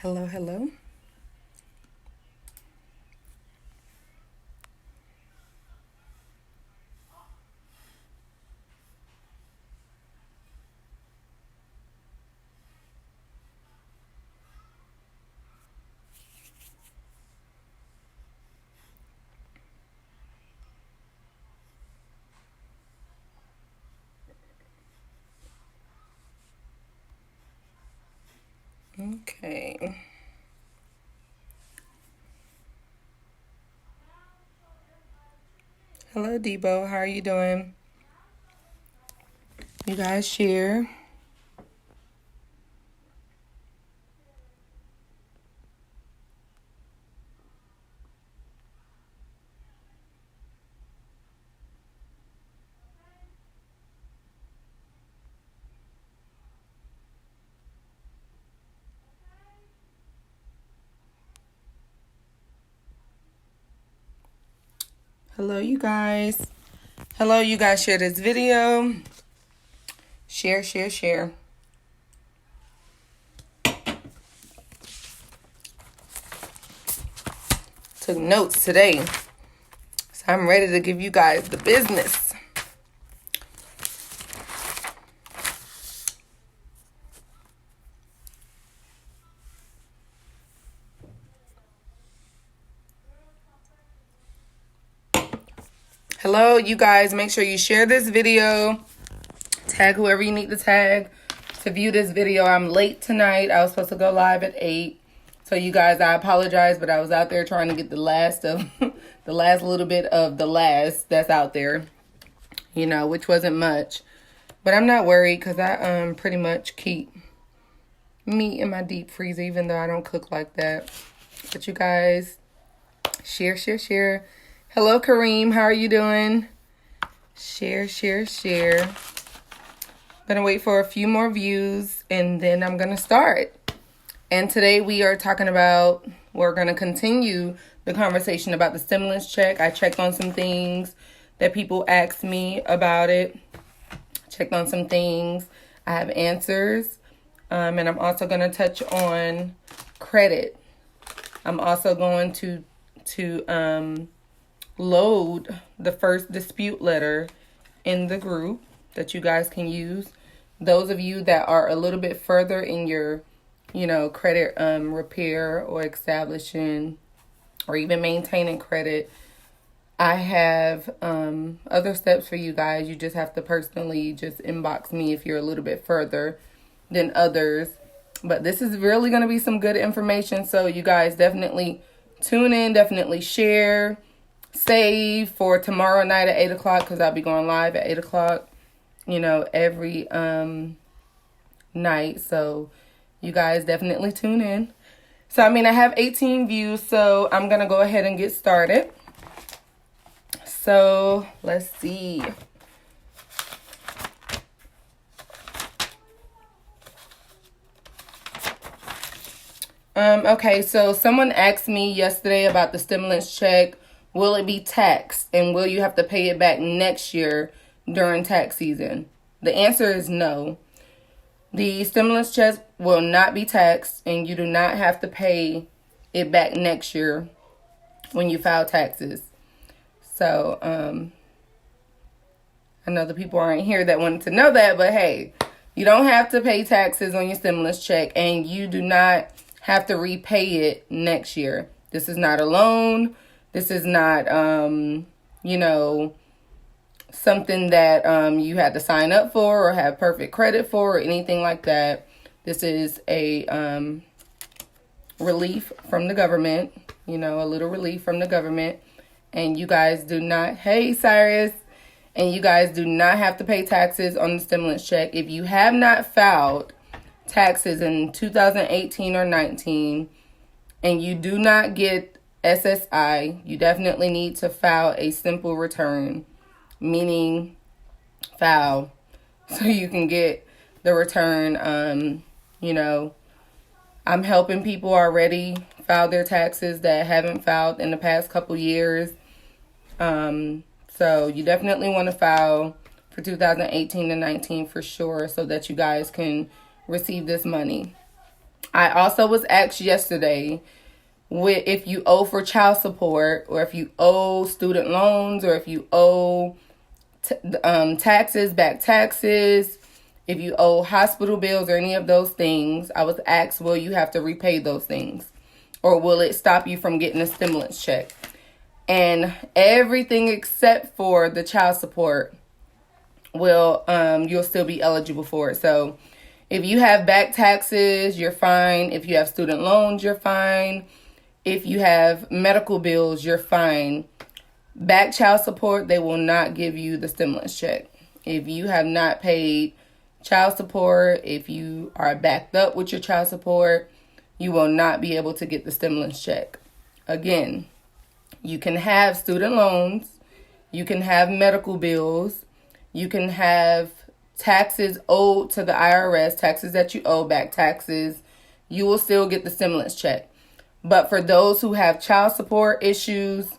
Hello, hello. Okay. Hello, Debo. How are you doing? You guys share. Hello, you guys. Hello, you guys share this video. Share, share, share. Took notes today. So I'm ready to give you guys the business. Hello, you guys. Make sure you share this video. Tag whoever you need to tag to view this video. I'm late tonight. I was supposed to go live at 8. So you guys, I apologize, but I was out there trying to get the last of the last little bit of the last that's out there, which wasn't much. But I'm not worried because I pretty much keep meat in my deep freezer, even though I don't cook like that. But you guys, share, share, share. Hello, Kareem. How are you doing? Share, share, share. I'm gonna wait for a few more views and then I'm gonna start. And today we're gonna continue the conversation about the stimulus check. I checked on some things that people asked me about it. Checked on some things. I have answers. And I'm also gonna touch on credit. I'm also going to load the first dispute letter in the group that you guys can use. Those of you that are a little bit further in your, credit repair or establishing or even maintaining credit, I have other steps for you guys. You just have to personally just inbox me if you're a little bit further than others. But this is really going to be some good information. So you guys definitely tune in, definitely share, save for tomorrow night at 8 o'clock because I'll be going live at 8 o'clock. Every night. So you guys definitely tune in. So, I have 18 views, so I'm going to go ahead and get started. So, let's see. Okay, so someone asked me yesterday about the stimulus check. Will it be taxed? And will you have to pay it back next year during tax season? The answer is no. The stimulus check will not be taxed, and you do not have to pay it back next year when you file taxes. So, I know the people aren't here that wanted to know that, but hey, you don't have to pay taxes on your stimulus check, and you do not have to repay it next year. This is not a loan. This is not, something that you had to sign up for or have perfect credit for or anything like that. This is a relief from the government, a little relief from the government. And you guys do not, hey Cyrus, and you guys do not have to pay taxes on the stimulus check. If you have not filed taxes in 2018 or 19 and you do not get SSI, you definitely need to file a simple return, meaning file so you can get the return. I'm helping people already file their taxes that haven't filed in the past couple years. So you definitely want to file for 2018 and 19 for sure so that you guys can receive this money. I also was asked yesterday if you owe for child support, or if you owe student loans, or if you owe taxes, back taxes, if you owe hospital bills or any of those things. I was asked, will you have to repay those things? Or will it stop you from getting a stimulus check? And everything except for the child support will, you'll still be eligible for it. So if you have back taxes, you're fine. If you have student loans, you're fine. If you have medical bills, you're fine. Back child support, they will not give you the stimulus check. If you have not paid child support, if you are backed up with your child support, you will not be able to get the stimulus check. Again, you can have student loans, you can have medical bills, you can have taxes owed to the IRS, taxes that you owe, back taxes. You will still get the stimulus check. But for those who have child support issues,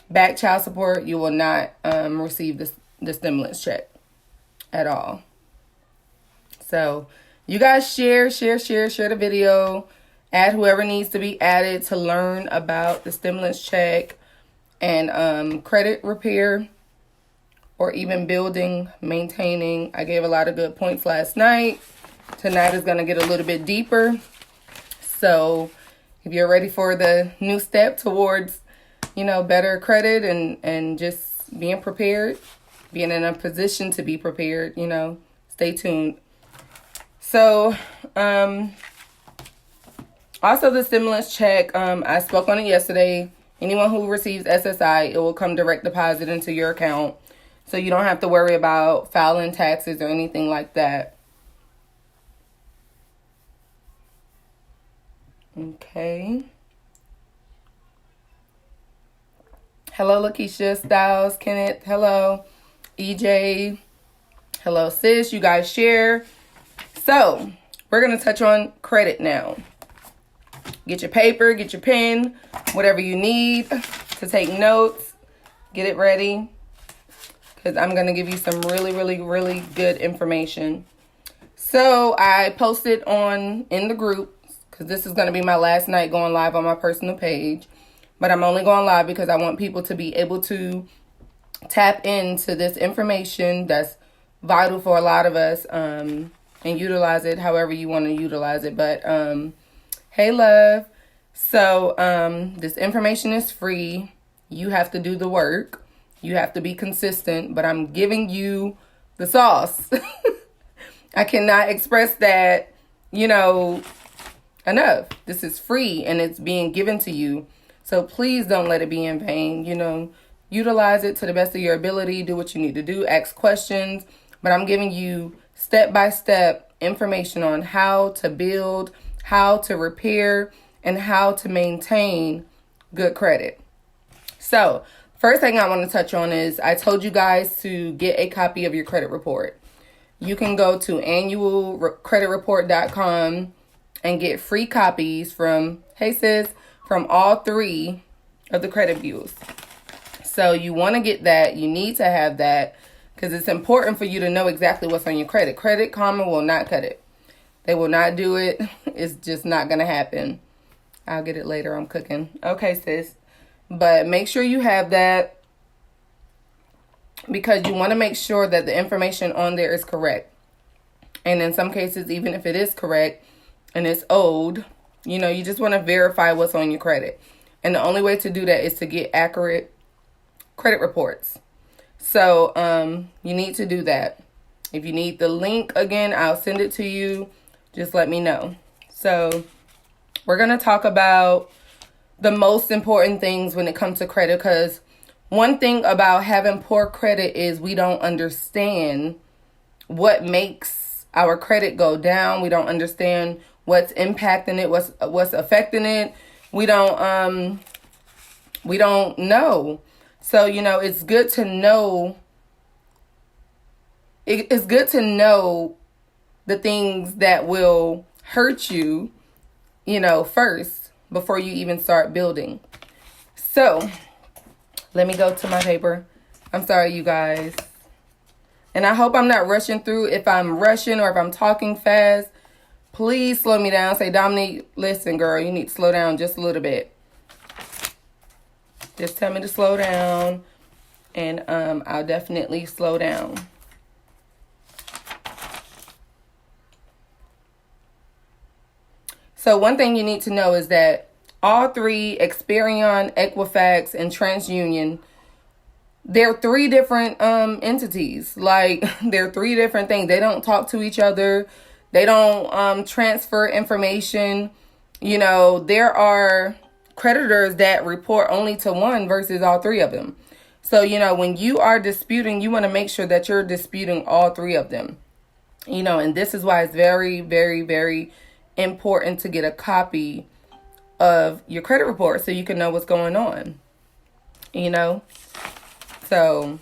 back child support, you will not receive the stimulus check at all. So you guys share the video. Add whoever needs to be added to learn about the stimulus check and credit repair, or even building, maintaining. I gave a lot of good points last night. Tonight is going to get a little bit deeper. So if you're ready for the new step towards, better credit and just being prepared, being in a position to be prepared, stay tuned. So, also the stimulus check, I spoke on it yesterday. Anyone who receives SSI, it will come direct deposit into your account. So you don't have to worry about filing taxes or anything like that. Okay. Hello, Lakeisha, Styles, Kenneth. Hello, EJ. Hello, sis. You guys share. So we're going to touch on credit now. Get your paper, get your pen, whatever you need to take notes. Get it ready, because I'm going to give you some really good information. So I posted in the group, because this is going to be my last night going live on my personal page. But I'm only going live because I want people to be able to tap into this information that's vital for a lot of us, and utilize it however you want to utilize it. But hey, love. So this information is free. You have to do the work. You have to be consistent. But I'm giving you the sauce. I cannot express that, enough. This is free and it's being given to you. So please don't let it be in vain. Utilize it to the best of your ability. Do what you need to do. Ask questions. But I'm giving you step-by-step information on how to build, how to repair, and how to maintain good credit. So first thing I want to touch on is I told you guys to get a copy of your credit report. You can go to annualcreditreport.com and get free copies from all 3 of the credit bureaus. So you want to get that. You need to have that, because it's important for you to know exactly what's on your credit. Credit Karma will not cut it. They will not do it. It's just not going to happen. I'll get it later. I'm cooking. Okay, sis. But make sure you have that, because you want to make sure that the information on there is correct. And in some cases, even if it is correct and it's old, you just want to verify what's on your credit. And the only way to do that is to get accurate credit reports. So you need to do that. If you need the link, again, I'll send it to you. Just let me know. So we're going to talk about the most important things when it comes to credit, because one thing about having poor credit is we don't understand what makes our credit go down. We don't understand what's impacting it, what's affecting it. We don't know. So, it's good to know. It's good to know the things that will hurt you, first, before you even start building. So let me go to my paper. I'm sorry, you guys. And I hope I'm not rushing through. If I'm rushing or if I'm talking fast, please slow me down. Say, Dominique, listen, girl, you need to slow down just a little bit. Just tell me to slow down, and I'll definitely slow down. So one thing you need to know is that all three, Experian, Equifax, and TransUnion, they're three different entities. Like, they're three different things. They don't talk to each other. They don't transfer information. You know, there are creditors that report only to one versus all three of them. So, you know, when you are disputing, you want to make sure that you're disputing all three of them. You know, and this is why it's very, very, very important to get a copy of your credit report so you can know what's going on. You know? So,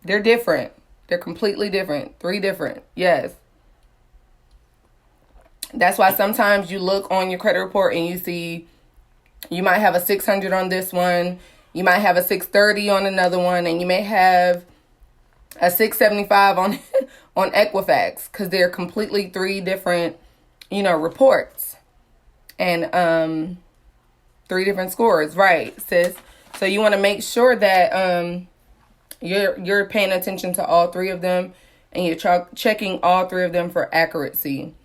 they're different. They're completely different. Three different. Yes. That's why sometimes you look on your credit report and you see you might have a 600 on this one, you might have a 630 on another one, and you may have a 675 on on Equifax, because they're completely three different, you know, reports and three different scores, right, sis? So you want to make sure that you're paying attention to all three of them, and you're checking all three of them for accuracy.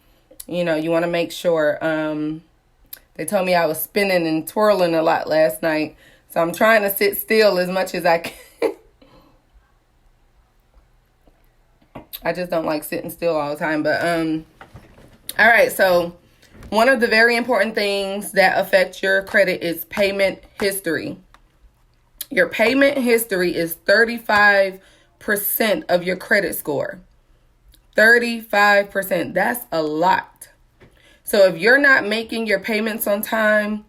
You know, you want to make sure. They told me I was spinning and twirling a lot last night, so I'm trying to sit still as much as I can. I just don't like sitting still all the time. But all right, so one of the very important things that affect your credit is payment history. Your payment history is 35% of your credit score. 35%. That's a lot. So if you're not making your payments on time,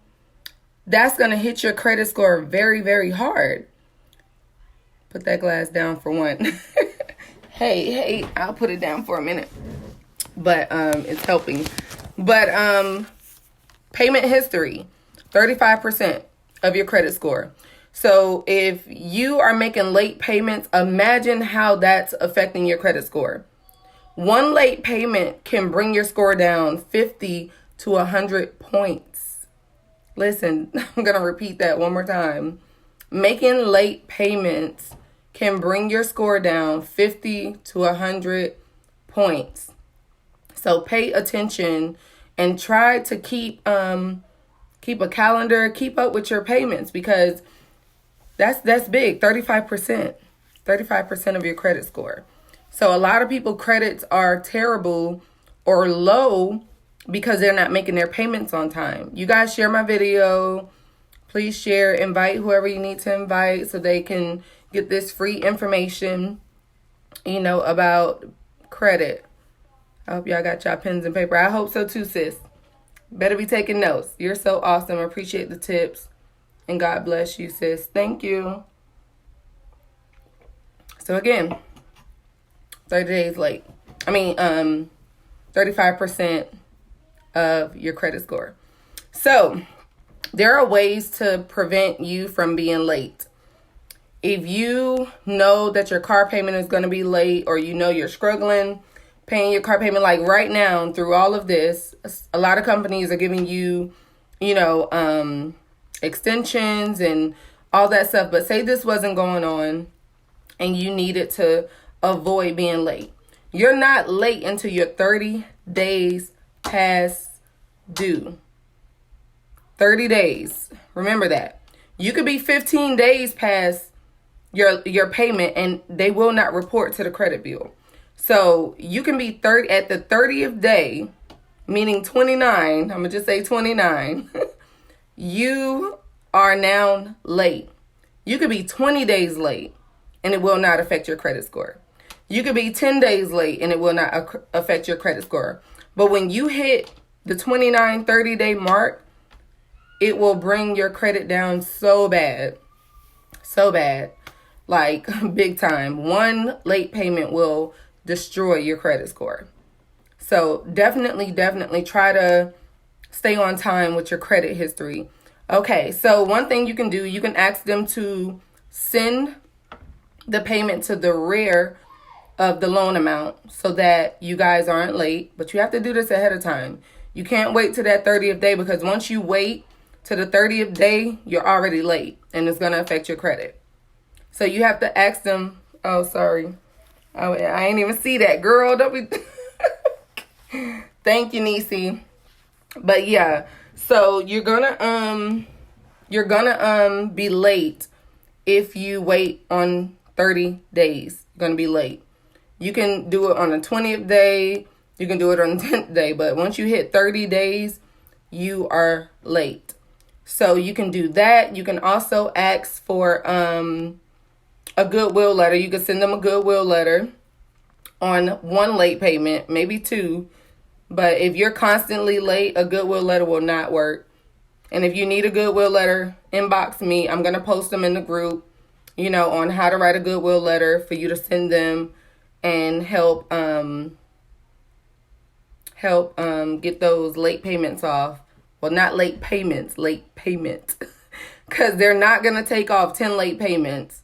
that's going to hit your credit score very, very hard. Put that glass down for one. Hey, I'll put it down for a minute. But it's helping. But payment history, 35% of your credit score. So if you are making late payments, imagine how that's affecting your credit score. One late payment can bring your score down 50 to 100 points. Listen, I'm going to repeat that one more time. Making late payments can bring your score down 50 to 100 points. So pay attention and try to keep a calendar, keep up with your payments, because that's big, 35%. 35% of your credit score. So a lot of people credits are terrible or low because they're not making their payments on time. You guys share my video. Please share, invite whoever you need to invite so they can get this free information, you know, about credit. I hope y'all got y'all pens and paper. I hope so too, sis. Better be taking notes. You're so awesome. I appreciate the tips. And God bless you, sis. Thank you. So again, 30 days late. 35% of your credit score. So there are ways to prevent you from being late. If you know that your car payment is going to be late, or you know you're struggling paying your car payment, like right now through all of this, a lot of companies are giving you, you know, extensions and all that stuff. But say this wasn't going on and you needed to avoid being late. You're not late until you're 30 days past due. 30 days. Remember that. You could be 15 days past your payment and they will not report to the credit bureau. So you can be at the 30th day, meaning 29. I'm going to just say 29. You are now late. You could be 20 days late and it will not affect your credit score. You could be 10 days late and it will not affect your credit score. But when you hit the 29, 30-day mark, it will bring your credit down so bad. So bad. Like, big time. One late payment will destroy your credit score. So definitely try to stay on time with your credit history. Okay, so one thing you can do, you can ask them to send the payment to the rare of the loan amount so that you guys aren't late. But you have to do this ahead of time. You can't wait to that 30th day, because once you wait to the 30th day, you're already late and it's going to affect your credit. So you have to ask them. Oh, sorry. Oh, I ain't even see that, girl. Don't be. Thank you, Nisi. But yeah, so you're gonna be late if you wait on 30 days. You're gonna be late. You can do it on the 20th day. You can do it on the 10th day. But once you hit 30 days, you are late. So you can do that. You can also ask for a goodwill letter. You can send them a goodwill letter on one late payment, maybe two. But if you're constantly late, a goodwill letter will not work. And if you need a goodwill letter, inbox me. I'm going to post them in the group, on how to write a goodwill letter for you to send them and help get those late payments off. Well, not late payments, late payment. Because they're not going to take off 10 late payments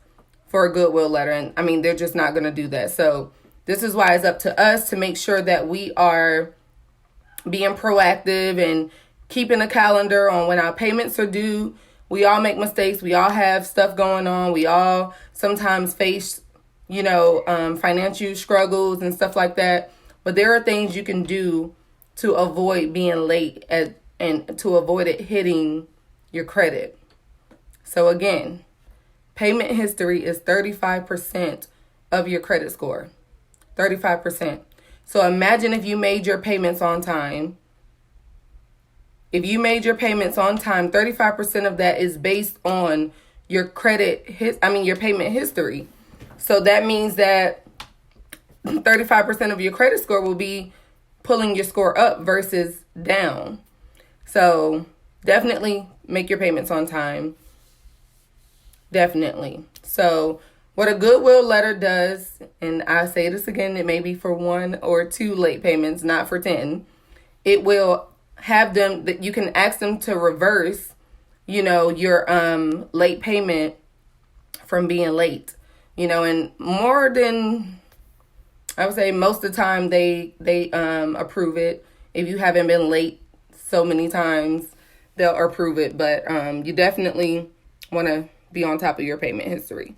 for a goodwill letter. And I mean, they're just not going to do that. So this is why it's up to us to make sure that we are being proactive and keeping a calendar on when our payments are due. We all make mistakes. We all have stuff going on. We all sometimes face, financial struggles and stuff like that. But there are things you can do to avoid being late and to avoid it hitting your credit. So again, payment history is 35% of your credit score. 35%. So imagine if you made your payments on time. If you made your payments on time, 35% of that is based on your your payment history. So that means that 35% of your credit score will be pulling your score up versus down. So definitely make your payments on time. Definitely. So what a goodwill letter does, and I say this again, it may be for 1 or 2 late payments, not for 10. It will have them that you can ask them to reverse, your late payment from being late. And more than, I would say, most of the time they approve it. If you haven't been late so many times, they'll approve it. But you definitely want to be on top of your payment history.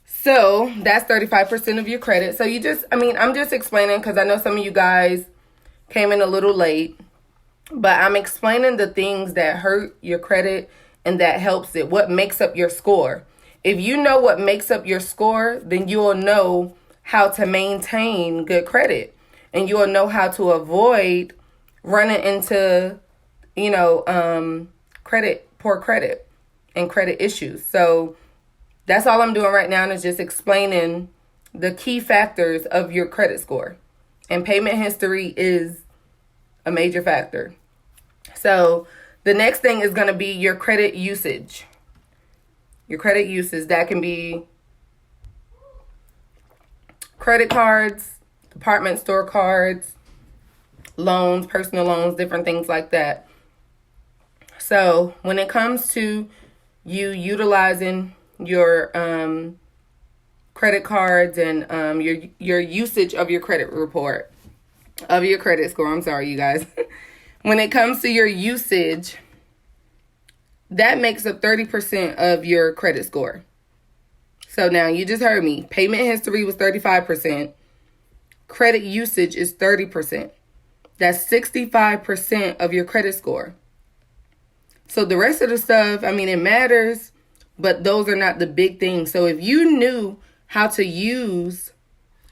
So that's 35% of your credit. So I'm just explaining because I know some of you guys came in a little late, but I'm explaining the things that hurt your credit and that helps it, what makes up your score. If you know what makes up your score, then you will know how to maintain good credit, and you will know how to avoid running into, poor credit and credit issues. So that's all I'm doing right now is just explaining the key factors of your credit score. And payment history is a major factor. So the next thing is going to be your credit usage. Your credit usage, that can be credit cards, department store cards, loans, personal loans, different things like that. So when it comes to you utilizing your credit cards and your usage of your credit report, of your credit score, I'm sorry, you guys. When it comes to your usage, that makes up 30% of your credit score. So now you just heard me. Payment history was 35%. Credit usage is 30%. That's 65% of your credit score. So the rest of the stuff, it matters, but those are not the big things. So if you knew how to use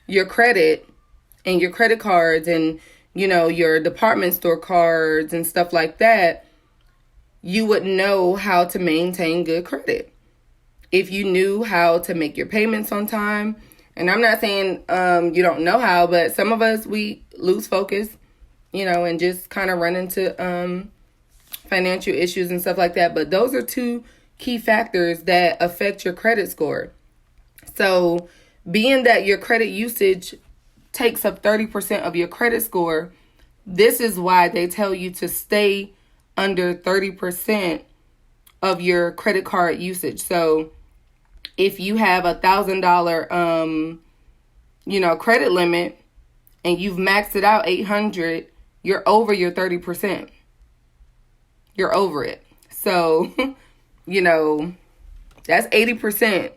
your credit and your credit cards and, your department store cards and stuff like that, you would know how to maintain good credit. If you knew how to make your payments on time, and I'm not saying you don't know how, but some of us, we lose focus, and just kind of run into financial issues and stuff like that. But those are 2 key factors that affect your credit score. So being that your credit usage takes up 30% of your credit score, this is why they tell you to stay under 30% of your credit card usage. So if you have $1,000 credit limit and you've maxed it out 800, you're over your 30%. You're over it. So, that's 80%.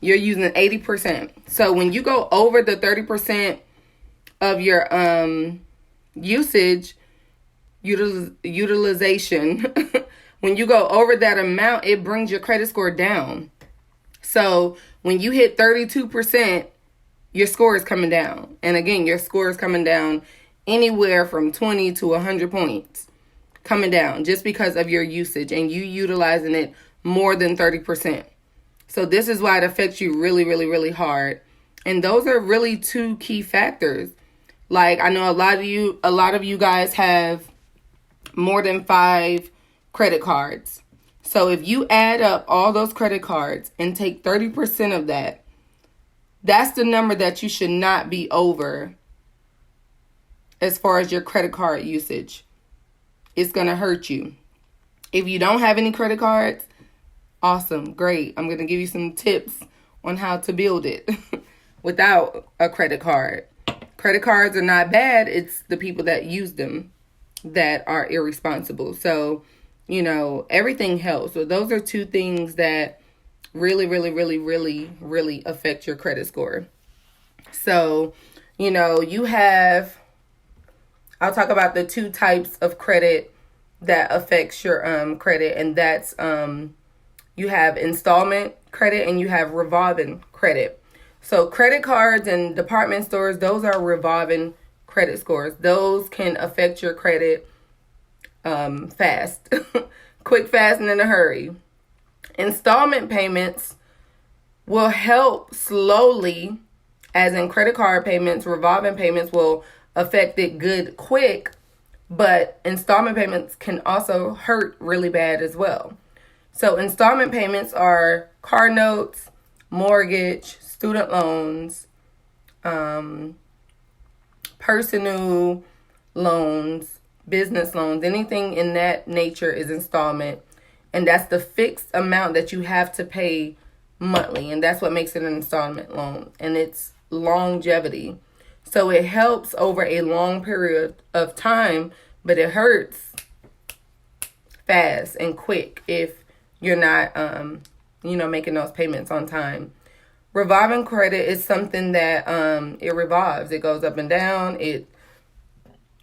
You're using 80%. So when you go over the 30% of your usage, utilization, when you go over that amount, it brings your credit score down. So when you hit 32%, your score is coming down. And again, your score is coming down anywhere from 20 to 100 points coming down just because of your usage and you utilizing it more than 30%. So this is why it affects you really, really, really hard. And those are really two key factors. Like, I know a lot of you guys have more than 5 credit cards. So if you add up all those credit cards and take 30% of that, that's the number that you should not be over as far as your credit card usage. It's going to hurt you. If you don't have any credit cards, awesome, great. I'm going to give you some tips on how to build it without a credit card. Credit cards are not bad. It's the people that use them that are irresponsible. So, everything helps. So those are two things that really, really, really, really, really affect your credit score. So, I'll talk about the 2 types of credit that affects your credit, and that's you have installment credit and you have revolving credit. So credit cards and department stores, those are revolving credit scores. Those can affect your credit fast, quick, fast, and in a hurry. Installment payments will help slowly, as in credit card payments, revolving payments will affect it good, quick, but installment payments can also hurt really bad as well. So installment payments are car notes, mortgage, student loans, personal loans, business loans, anything in that nature is installment. And that's the fixed amount that you have to pay monthly. And that's what makes it an installment loan. And it's longevity. So it helps over a long period of time, but it hurts fast and quick if you're not, making those payments on time. Revolving credit is something that it revolves. It goes up and down.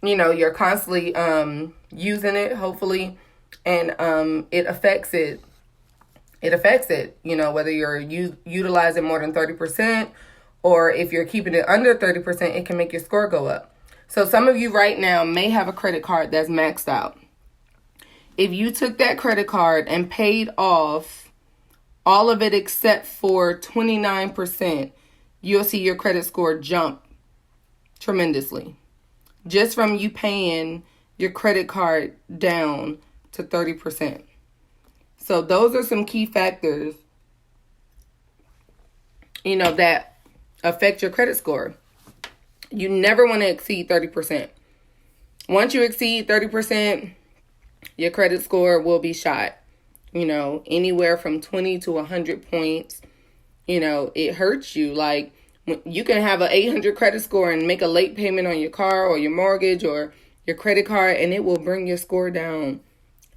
You're constantly using it, hopefully, and it affects it. It affects it, whether you're utilizing more than 30%, or if you're keeping it under 30%, it can make your score go up. So some of you right now may have a credit card that's maxed out. If you took that credit card and paid off all of it except for 29%, you'll see your credit score jump tremendously. Just from you paying your credit card down to 30%. So those are some key factors, that affect your credit score. You never want to exceed 30%. Once you exceed 30%, your credit score will be shot. Anywhere from 20 to 100 points. It hurts you. Like, you can have an 800 credit score and make a late payment on your car or your mortgage or your credit card, and it will bring your score down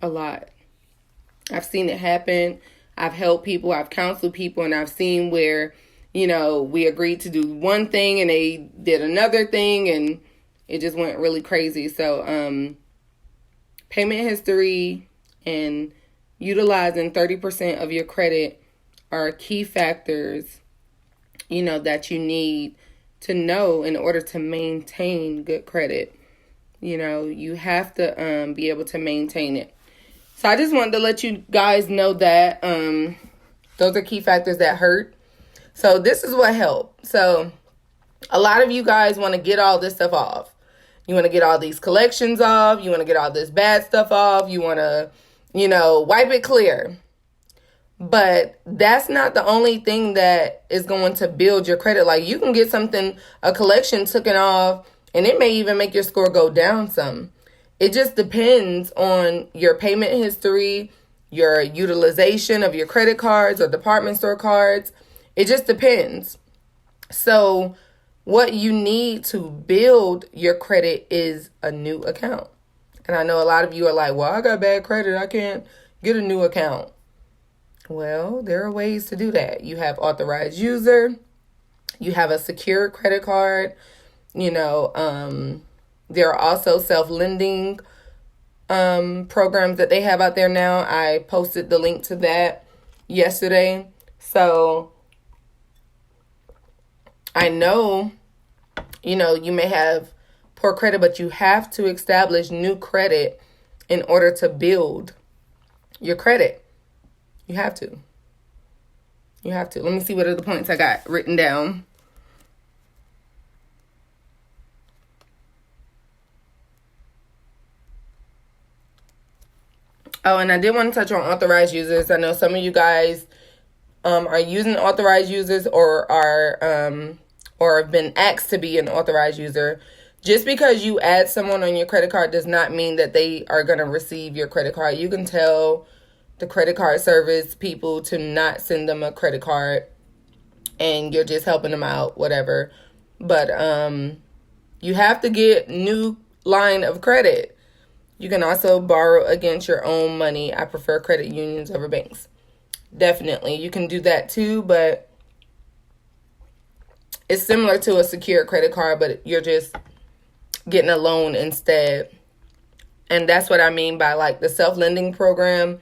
a lot. I've seen it happen. I've helped people, I've counseled people, and I've seen where, we agreed to do one thing and they did another thing, and it just went really crazy. So, payment history and utilizing 30% of your credit are key factors, that you need to know in order to maintain good credit. You have to be able to maintain it. So I just wanted to let you guys know that those are key factors that hurt. So this is what helped. So a lot of you guys want to get all this stuff off. You want to get all these collections off. You want to get all this bad stuff off. You want to, wipe it clear. But that's not the only thing that is going to build your credit. Like, you can get a collection taken off, and it may even make your score go down some. It just depends on your payment history, your utilization of your credit cards or department store cards. It just depends. So What you need to build your credit is a new account. And I know a lot of you are like, well, I got bad credit, I can't get a new account. Well, there are ways to do that. You have authorized user, you have a secure credit card, there are also self-lending programs that they have out there now. I posted the link to that yesterday. So I know, you may have poor credit, but you have to establish new credit in order to build your credit. You have to. Let me see what are the points I got written down. Oh, and I did want to touch on authorized users. I know some of you guys are using authorized users or have been asked to be an authorized user. Just because you add someone on your credit card does not mean that they are going to receive your credit card. You can tell the credit card service people to not send them a credit card, and you're just helping them out, whatever. But you have to get new line of credit. You can also borrow against your own money. I prefer credit unions over banks. Definitely. You can do that too, but it's similar to a secure credit card, but you're just getting a loan instead. And that's what I mean by like the self-lending program.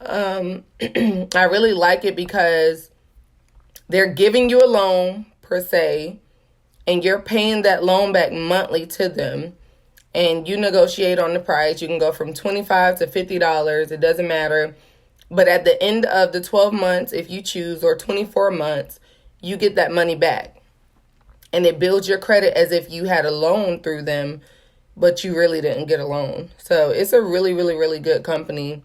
I really like it because they're giving you a loan per se, and you're paying that loan back monthly to them. And you negotiate on the price. You can go from $25 to $50. It doesn't matter. But at the end of the 12 months, if you choose, or 24 months, you get that money back. And it builds your credit as if you had a loan through them, but you really didn't get a loan. So it's a really, really, really good company.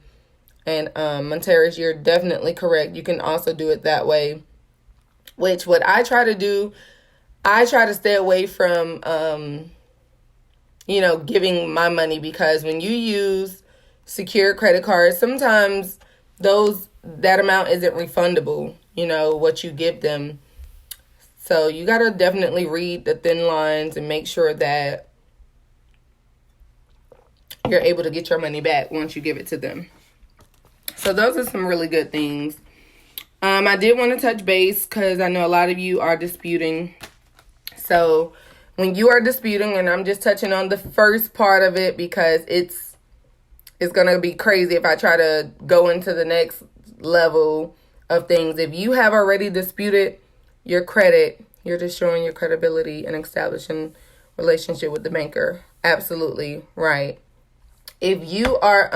And Monteris, you're definitely correct. You can also do it that way. Which what I try to do, I try to stay away from giving my money, because when you use secure credit cards, sometimes that amount isn't refundable, what you give them. So you got to definitely read the thin lines and make sure that you're able to get your money back once you give it to them. So those are some really good things. I did want to touch base because I know a lot of you are disputing. So when you are disputing, and I'm just touching on the first part of it because it's going to be crazy if I try to go into the next level of things. If you have already disputed your credit, you're just showing your credibility and establishing relationship with the banker. Absolutely right. If you are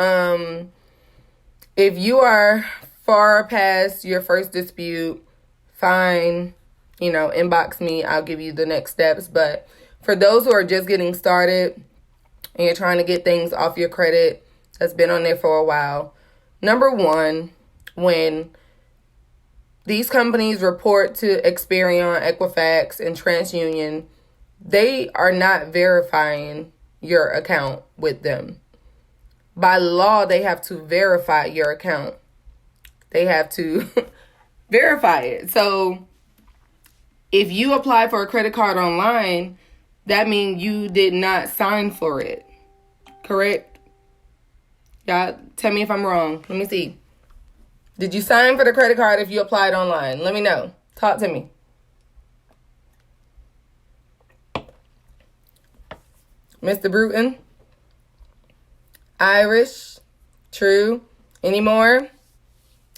far past your first dispute, fine. Inbox me. I'll give you the next steps. But for those who are just getting started and you're trying to get things off your credit that's been on there for a while, number one, when these companies report to Experian, Equifax, and TransUnion, they are not verifying your account with them. By law, they have to verify your account. They have to verify it. So if you apply for a credit card online, that means you did not sign for it. Correct? Y'all, tell me if I'm wrong. Let me see. Did you sign for the credit card if you applied online? Let me know. Talk to me. Mr. Bruton? Irish? True? Any more?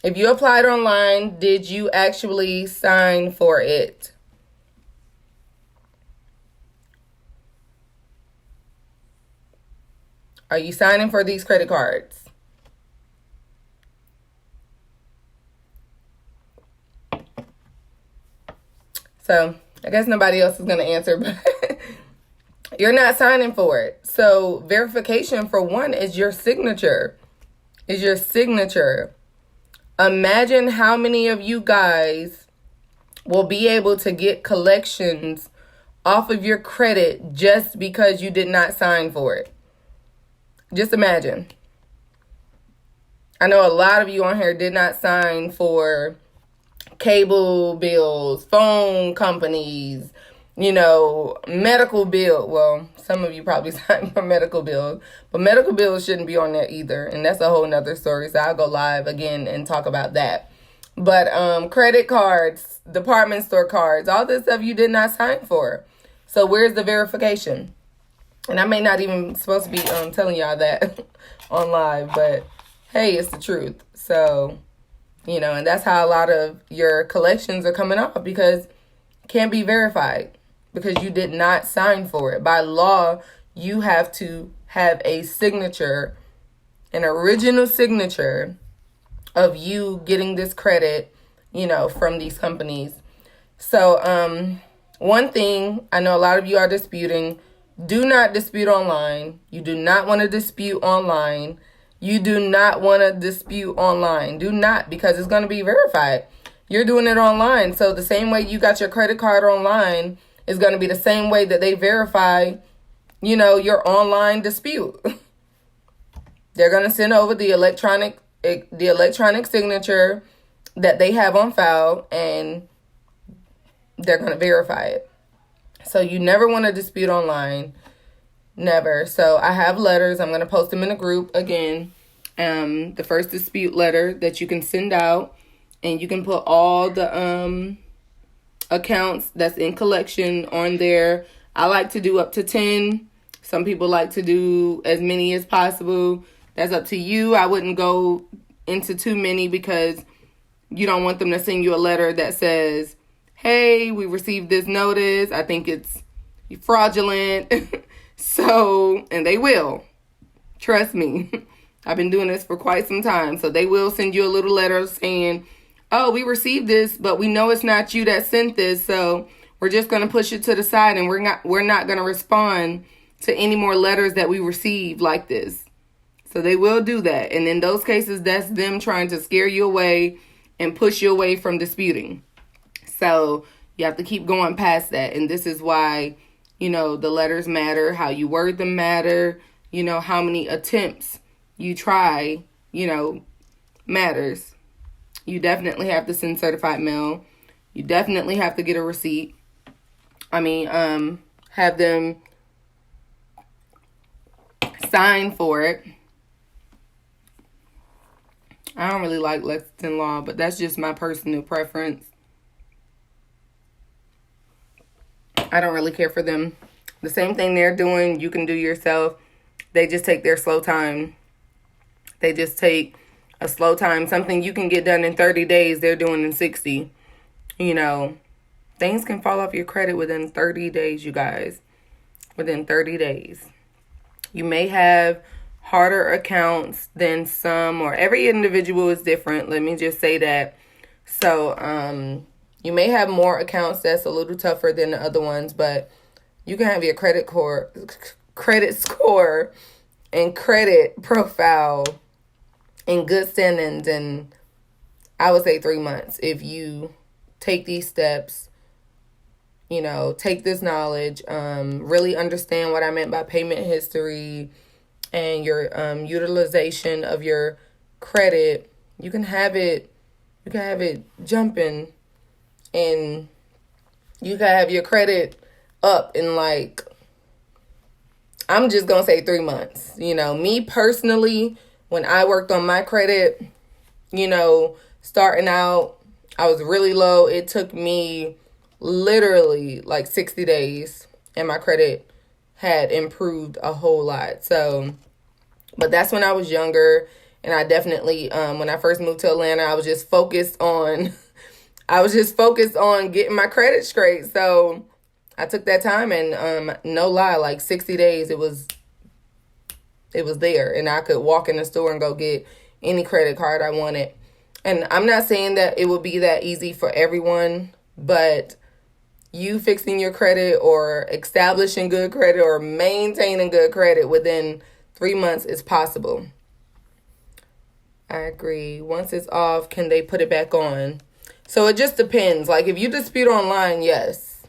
If you applied online, did you actually sign for it? Are you signing for these credit cards? So I guess nobody else is going to answer, but you're not signing for it. So verification, for one, is your signature. Imagine how many of you guys will be able to get collections off of your credit just because you did not sign for it. Just imagine. I know a lot of you on here did not sign for cable bills, phone companies, medical bill. Well, some of you probably signed for medical bills, but medical bills shouldn't be on there either. And that's a whole nother story. So I'll go live again and talk about that. But credit cards, department store cards, all this stuff you did not sign for. So where's the verification? And I may not even supposed to be telling y'all that on live, but hey, it's the truth. So, and that's how a lot of your collections are coming off, because it can't be verified because you did not sign for it. By law, you have to have a signature, an original signature of you getting this credit, from these companies. So, one thing I know a lot of you are disputing: do not dispute online. You do not want to dispute online. You do not want to dispute online. Do not, because it's going to be verified. You're doing it online. So the same way you got your credit card online is going to be the same way that they verify, your online dispute. They're going to send over the electronic signature that they have on file, and they're going to verify it. So you never want to dispute online. Never. So I have letters. I'm going to post them in a group again. The first dispute letter that you can send out, and you can put all the accounts that's in collection on there. I like to do up to 10. Some people like to do as many as possible. That's up to you. I wouldn't go into too many, because you don't want them to send you a letter that says, hey, we received this notice. I think it's fraudulent. So, and they will. Trust me. I've been doing this for quite some time. So they will send you a little letter saying, oh, we received this, but we know it's not you that sent this. So we're just going to push it to the side, and we're not going to respond to any more letters that we receive like this. So they will do that. And in those cases, that's them trying to scare you away and push you away from disputing. So you have to keep going past that. And this is why, the letters matter, how you word them matter, how many attempts you try, matters. You definitely have to send certified mail. You definitely have to get a receipt. Have them sign for it. I don't really like Lexington Law, but that's just my personal preference. I don't really care for them. The same thing they're doing, you can do yourself. They just take their slow time. They just take a slow time. Something you can get done in 30 days, they're doing in 60. Things can fall off your credit within 30 days, you guys. Within 30 days. You may have harder accounts than some, or every individual is different. Let me just say that. So, you may have more accounts that's a little tougher than the other ones, but you can have your credit score and credit profile in good standings in, I would say, 3 months. If you take these steps, take this knowledge, really understand what I meant by payment history and your utilization of your credit, you can have it jumping, and you can have your credit up in, I'm just going to say 3 months. Me personally, when I worked on my credit, starting out, I was really low. It took me literally 60 days, and my credit had improved a whole lot. So, but that's when I was younger, and I definitely, when I first moved to Atlanta, I was just focused on getting my credit straight. So I took that time, and no lie, 60 days, it was there, and I could walk in the store and go get any credit card I wanted. And I'm not saying that it would be that easy for everyone, but you fixing your credit or establishing good credit or maintaining good credit within 3 months is possible. I agree. Once it's off, can they put it back on? So it just depends. If you dispute online, yes.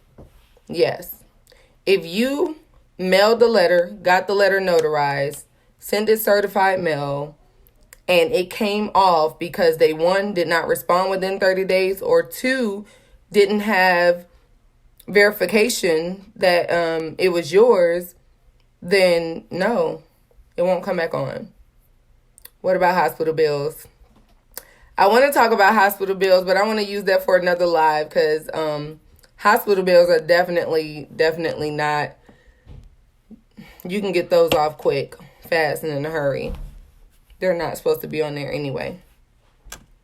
If you mailed the letter, got the letter notarized, sent it certified mail, and it came off because they, 1, did not respond within 30 days, or 2, didn't have verification that it was yours, then no, it won't come back on. What about hospital bills? I want to talk about hospital bills, but I want to use that for another live because hospital bills are definitely not. You can get those off quick, fast, and in a hurry. They're not supposed to be on there anyway.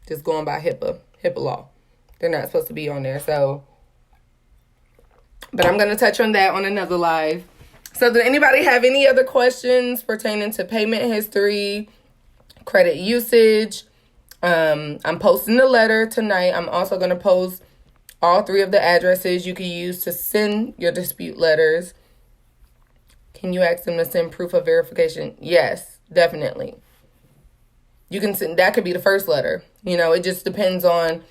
Just going by HIPAA law. They're not supposed to be on there. So, but I'm going to touch on that on another live. So did anybody have any other questions pertaining to payment history, credit usage? I'm posting the letter tonight. I'm also going to post all 3 of the addresses you can use to send your dispute letters. Can you ask them to send proof of verification? Yes, definitely. You can send, that could be the first letter. You know, it just depends on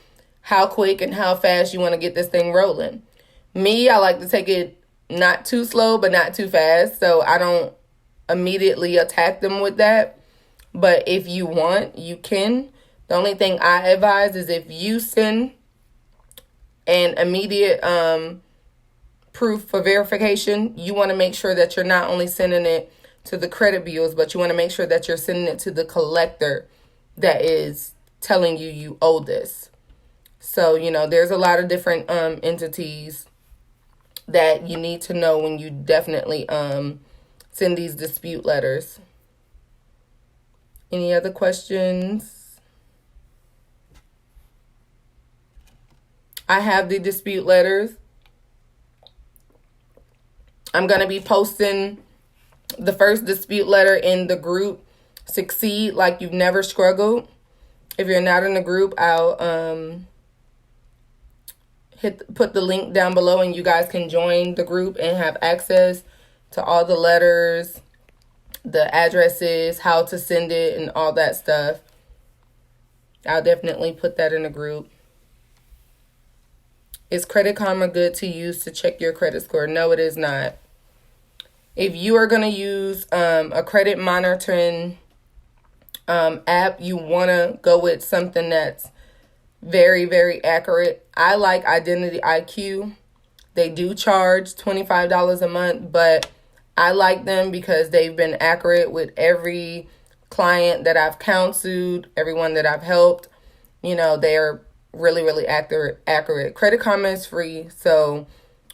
how quick and how fast you want to get this thing rolling. Me, I like to take it not too slow, but not too fast. So I don't immediately attack them with that. But if you want, you can. The only thing I advise is if you send an immediate proof for verification, you want to make sure that you're not only sending it to the credit bureaus, but you want to make sure that you're sending it to the collector that is telling you you owe this. So, you know, there's a lot of different entities that you need to know when you definitely send these dispute letters. Any other questions? I have the dispute letters. I'm going to be posting the first dispute letter in the group, Succeed Like You've Never Struggled. If you're not in the group, I'll put the link down below and you guys can join the group and have access to all the letters, the addresses, how to send it, and all that stuff. I'll definitely put that in the group. Is Credit Karma good to use to check your credit score? No, it is not. If you are going to use a credit monitoring app, you want to go with something that's very, very accurate. I like Identity IQ. They do charge $25 a month, but I like them because they've been accurate with every client that I've counseled, everyone that I've helped. You know, they're really, really accurate. Credit Karma is free. So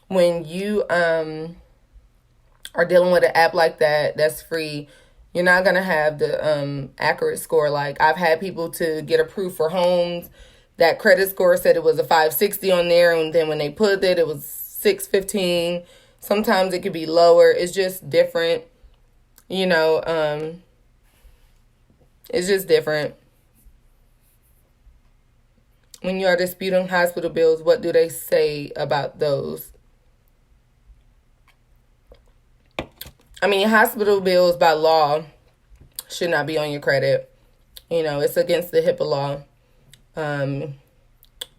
when you are dealing with an app like that, that's free, you're not going to have the accurate score. Like, I've had people to get approved for homes. That credit score said it was a 560 on there, and then when they put it, it was 615. Sometimes it could be lower. It's just different. You know, it's just different. When you are disputing hospital bills, what do they say about those? I mean, hospital bills by law should not be on your credit. You know, it's against the HIPAA law.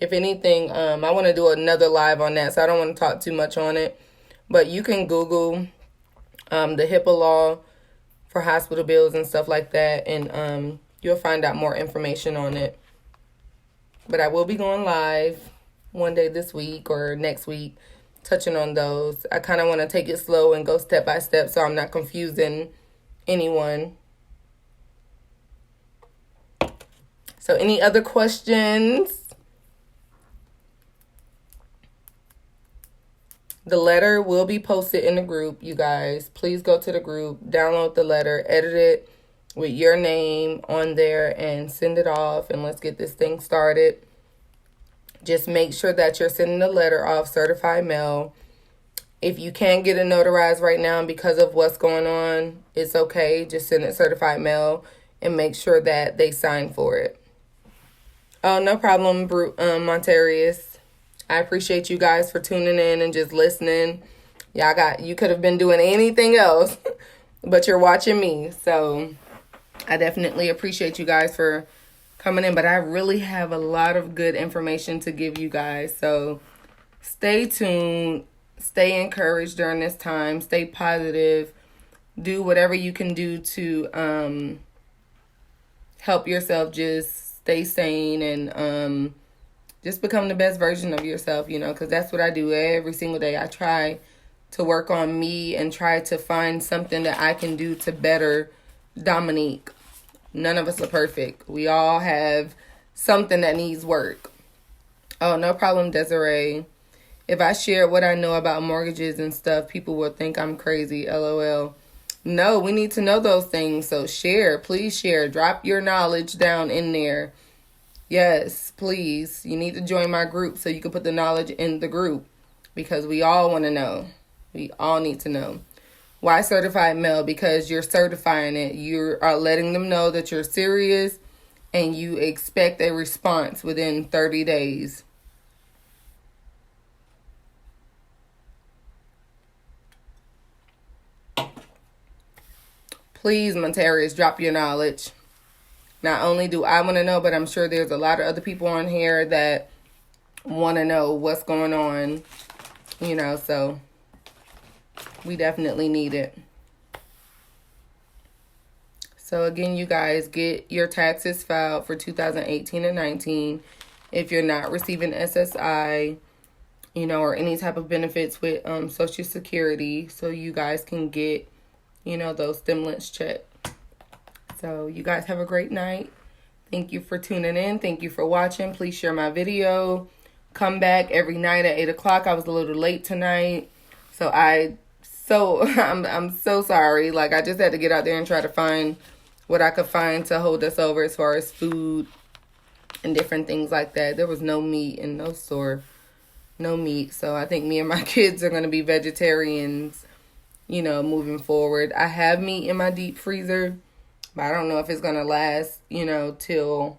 If anything, I want to do another live on that, so I don't want to talk too much on it. But you can Google the HIPAA law for hospital bills and stuff like that, and you'll find out more information on it. But I will be going live one day this week or next week, touching on those. I kind of want to take it slow and go step by step so I'm not confusing anyone. So any other questions? The letter will be posted in the group, you guys. Please go to the group, download the letter, edit it with your name on there, and send it off, and let's get this thing started. Just make sure that you're sending the letter off certified mail. If you can't get it notarized right now because of what's going on, it's okay. Just send it certified mail and make sure that they sign for it. Oh, no problem, Montarius. I appreciate you guys for tuning in and just listening. You could have been doing anything else, but you're watching me. So I definitely appreciate you guys for coming in. But I really have a lot of good information to give you guys. So stay tuned. Stay encouraged during this time. Stay positive. Do whatever you can do to help yourself just stay sane and just become the best version of yourself, because that's what I do every single day. I try to work on me and try to find something that I can do to better Dominique. None of us are perfect. We all have something that needs work. Oh, no problem, Desiree. If I share what I know about mortgages and stuff, people will think I'm crazy, LOL. No, we need to know those things. So share, please share. Drop your knowledge down in there. Yes, please. You need to join my group so you can put the knowledge in the group, because we all want to know. We all need to know. Why certified mail? Because you're certifying it. You are letting them know that you're serious and you expect a response within 30 days. Please, Montarius, drop your knowledge. Not only do I want to know, but I'm sure there's a lot of other people on here that want to know what's going on, so we definitely need it. So again, you guys, get your taxes filed for 2018 and 19. If you're not receiving SSI, or any type of benefits with Social Security, so you guys can get, those stimulus checks. So you guys have a great night. Thank you for tuning in. Thank you for watching. Please share my video. Come back every night at 8 o'clock. I was a little late tonight. So I'm so sorry. Like, I just had to get out there and try to find what I could find to hold us over as far as food and different things like that. There was no meat in no store. No meat. So I think me and my kids are going to be vegetarians, moving forward. I have meat in my deep freezer, but I don't know if it's going to last, till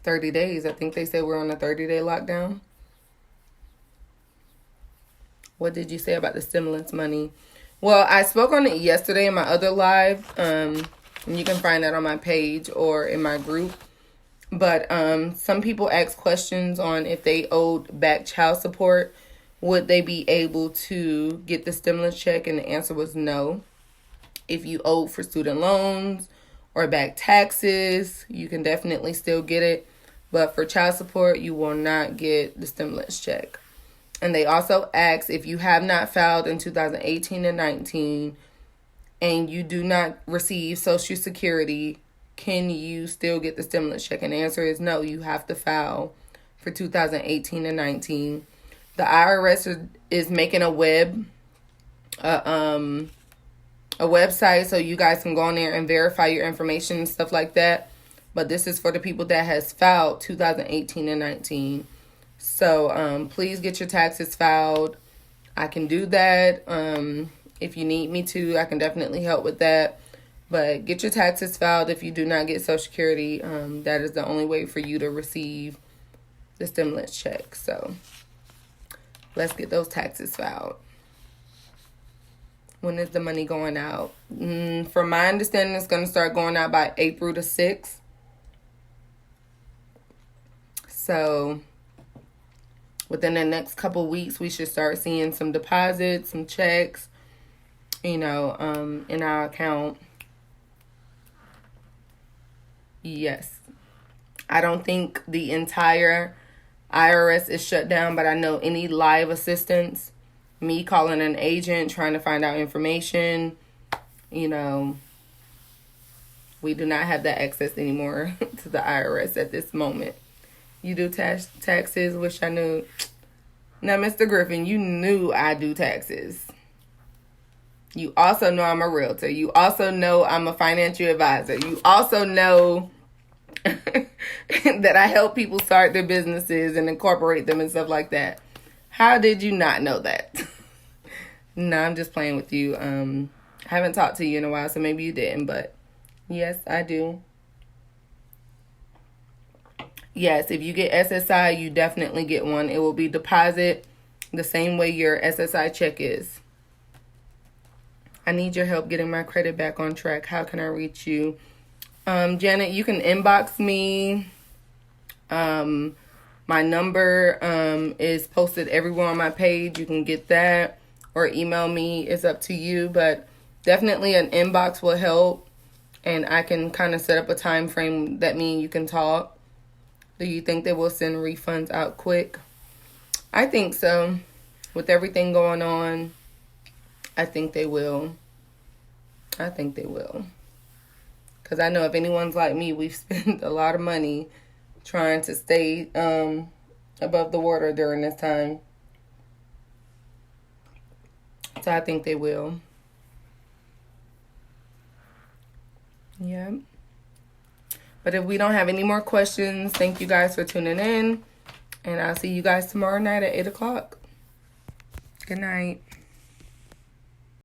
30 days. I think they said we're on a 30-day lockdown. What did you say about the stimulus money? Well, I spoke on it yesterday in my other live. And you can find that on my page or in my group. But some people asked questions on if they owed back child support, would they be able to get the stimulus check? And the answer was no. If you owed for student loans or back taxes, you can definitely still get it. But for child support, you will not get the stimulus check. And they also asked if you have not filed in 2018 and 19 and you do not receive Social Security, can you still get the stimulus check? And the answer is no, you have to file for 2018 and 19. The IRS is making a website so you guys can go on there and verify your information and stuff like that. But this is for the people that has filed 2018 and 19. So please get your taxes filed. I can do that. If you need me to, I can definitely help with that. But get your taxes filed if you do not get Social Security. That is the only way for you to receive the stimulus check. So let's get those taxes filed. When is the money going out? From my understanding, it's going to start going out by April the 6th. So within the next couple weeks, we should start seeing some deposits, some checks, in our account. Yes. I don't think the entire IRS is shut down, but I know any live assistance, me calling an agent, trying to find out information, we do not have that access anymore to the IRS at this moment. You do taxes? Wish I knew. Now, Mr. Griffin, you knew I do taxes. You also know I'm a realtor. You also know I'm a financial advisor. You also know that I help people start their businesses and incorporate them and stuff like that. How did you not know that? No, I'm just playing with you. I haven't talked to you in a while, so maybe you didn't, but yes, I do. Yes, if you get SSI, you definitely get one. It will be deposit the same way your SSI check is. I need your help getting my credit back on track. How can I reach you? Janet, you can inbox me. My number is posted everywhere on my page. You can get that or email me. It's up to you, but definitely an inbox will help. And I can kind of set up a time frame that me and you can talk. Do you think they will send refunds out quick? I think so. With everything going on, I think they will. I think they will. Because I know if anyone's like me, we've spent a lot of money trying to stay above the water during this time. So I think they will. Yeah. But if we don't have any more questions, thank you guys for tuning in. And I'll see you guys tomorrow night at 8 o'clock. Good night.